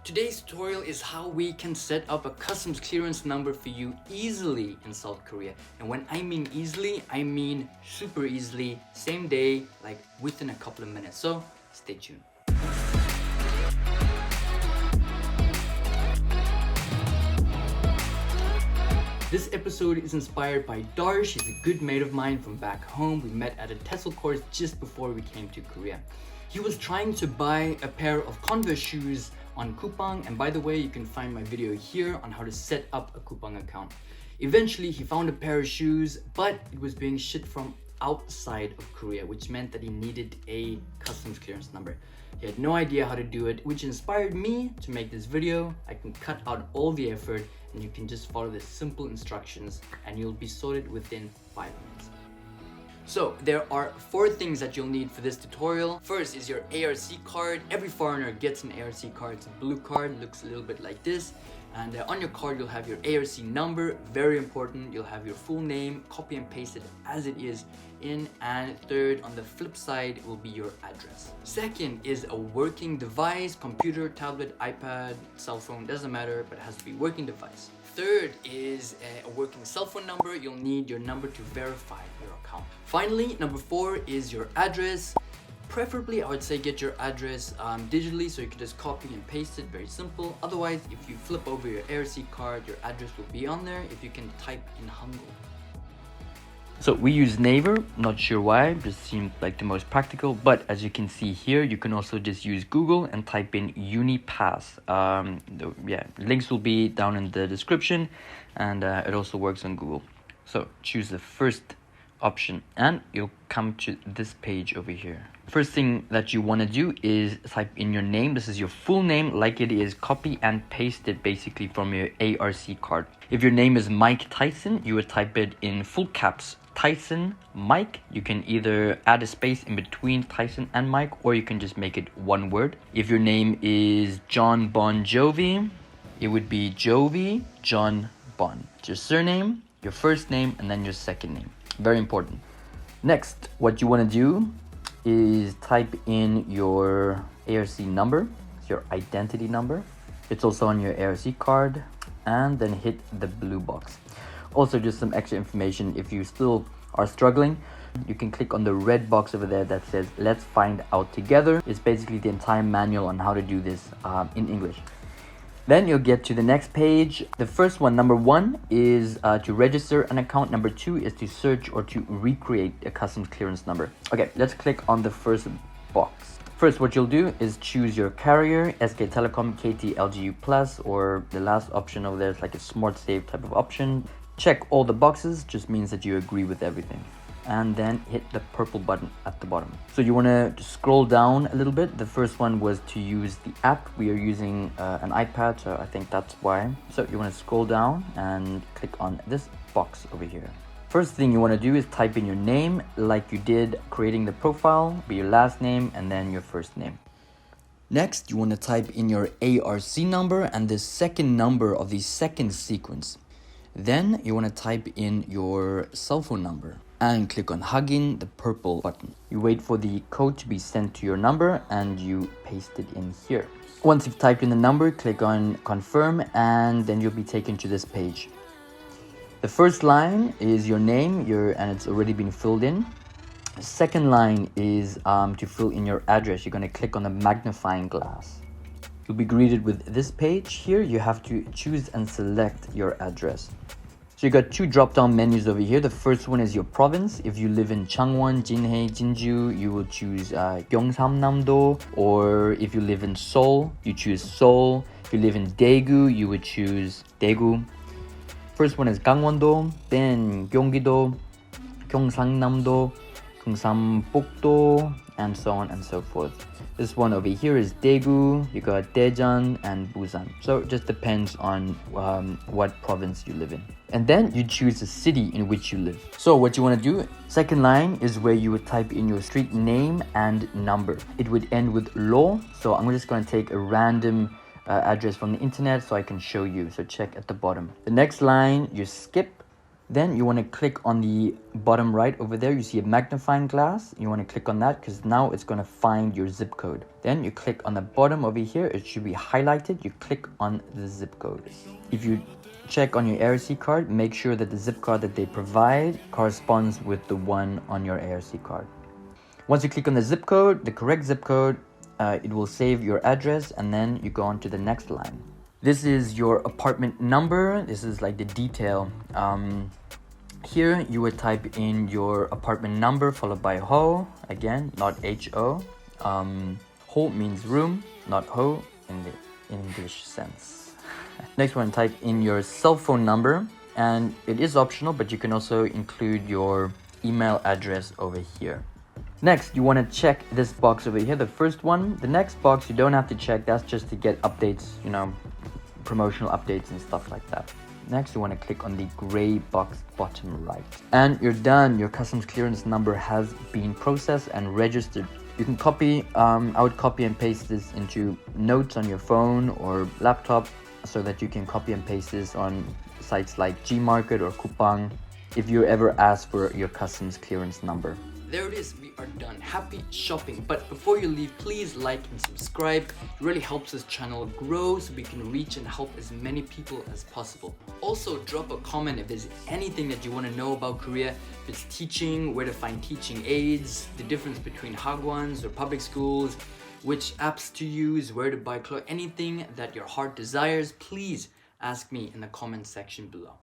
Today's tutorial is how we can set up a customs clearance number for you easily in South Korea. And when I mean easily, I mean super easily, same day, like within a couple of minutes. So stay tuned. This episode is inspired by Darsh. He's a good mate of mine from back home. We met at a TESOL course just before we came to Korea. He was trying to buy a pair of Converse shoes on Coupang, and by the way, you can find my video here on how to set up a Coupang account. Eventually, he found a pair of shoes, but it was being shipped from outside of Korea, which meant that he needed a customs clearance number. He had no idea how to do it, which inspired me to make this video. I can cut out all the effort and you can just follow the simple instructions and you'll be sorted within 5 minutes. So there are 4 things that you'll need for this tutorial. First is your ARC card. Every foreigner gets an ARC card. It's a blue card, looks a little bit like this. And on your card, you'll have your ARC number, very important. You'll have your full name, copy and paste it as it is in. And third, on the flip side, will be your address. Second is a working device, computer, tablet, iPad, cell phone, doesn't matter, but it has to be a working device. Third is a working cell phone number. You'll need your number to verify your account. Finally, number 4 is your address. Preferably, I would say get your address digitally so you can just copy and paste it, very simple. Otherwise, if you flip over your ARC card, your address will be on there if you can type in Hangul. So we use Naver, not sure why, just seemed like the most practical, but as you can see here, you can also just use Google and type in UniPass. Links will be down in the description, and it also works on Google. So choose the first option and you'll come to this page over here. First thing that you want to do is type in your name. This is your full name like it is, copy and paste it basically from your ARC card. If your name is Mike Tyson, you would type it in full caps, Tyson Mike. You can either add a space in between Tyson and Mike, or you can just make it one word. If your name is John Bon Jovi, it would be Jovi John Bon. Your surname, your first name, and then your second name. Very important. Next, what you want to do is type in your ARC number, your identity number. It's also on your ARC card, and then hit the blue box. Also, just some extra information, if you still are struggling, you can click on the red box over there that says let's find out together. It's basically the entire manual on how to do this in English. Then you'll get to the next page. The first one, number 1, is to register an account. Number 2 is to search or to recreate a customs clearance number. Okay, let's click on the first box. First, what you'll do is choose your carrier, SK Telecom, KT, LGU Plus, or the last option over there is like a smart save type of option. Check all the boxes, just means that you agree with everything. And then hit the purple button at the bottom. So you want to scroll down a little bit. The first one was to use the app. We are using an iPad, so I think that's why. So you want to scroll down and click on this box over here. First thing you want to do is type in your name like you did creating the profile, be your last name and then your first name. Next, you want to type in your ARC number and the second number of the second sequence. Then you want to type in your cell phone number and click on Hagin, the purple button. You wait for the code to be sent to your number and you paste it in here. Once you've typed in the number, click on confirm and then you'll be taken to this page. The first line is your name, and it's already been filled in. The second line is to fill in your address. You're going to click on the magnifying glass. You'll be greeted with this page here. You have to choose and select your address. So you got 2 drop-down menus over here. The first one is your province. If you live in Changwon, Jinhae, Jinju, you will choose Gyeongsamnam-do. Or if you live in Seoul, you choose Seoul. If you live in Daegu, you would choose Daegu. First one is Gangwon-do, then Gyeonggi-do, Gyeongsangnam-do, Gyeongsangbuk-do, and so on and so forth. This one over here is Daegu, you got Daejeon and Busan. So it just depends on what province you live in. And then you choose the city in which you live. So what you want to do, second line is where you would type in your street name and number. It would end with lo. So I'm just going to take a random address from the internet so I can show you. So check at the bottom. The next line, you skip. Then you want to click on the bottom right over there. You see a magnifying glass. You want to click on that because now it's going to find your zip code. Then you click on the bottom over here. It should be highlighted. You click on the zip code. If you check on your ARC card, make sure that the zip code that they provide corresponds with the one on your ARC card. Once you click on the zip code, the correct zip code, it will save your address, and then you go on to the next line. This is your apartment number. This is like the detail. Here you would type in your apartment number followed by ho, again, not H-O. Ho means room, not ho in the English sense. Next one, type in your cell phone number, and it is optional, but you can also include your email address over here. Next, you want to check this box over here, the first one. The next box you don't have to check, that's just to get updates, you know, promotional updates and stuff like that. Next, you want to click on the gray box bottom right. And you're done. Your customs clearance number has been processed and registered. You can copy, I would copy and paste this into notes on your phone or laptop so that you can copy and paste this on sites like Gmarket or Coupang if you ever ask for your customs clearance number. There it is, we are done. Happy shopping. But before you leave, please like and subscribe. It really helps this channel grow so we can reach and help as many people as possible. Also, drop a comment if there's anything that you want to know about Korea. If it's teaching, where to find teaching aids, the difference between hagwons or public schools, which apps to use, where to buy clothes, anything that your heart desires, please ask me in the comment section below.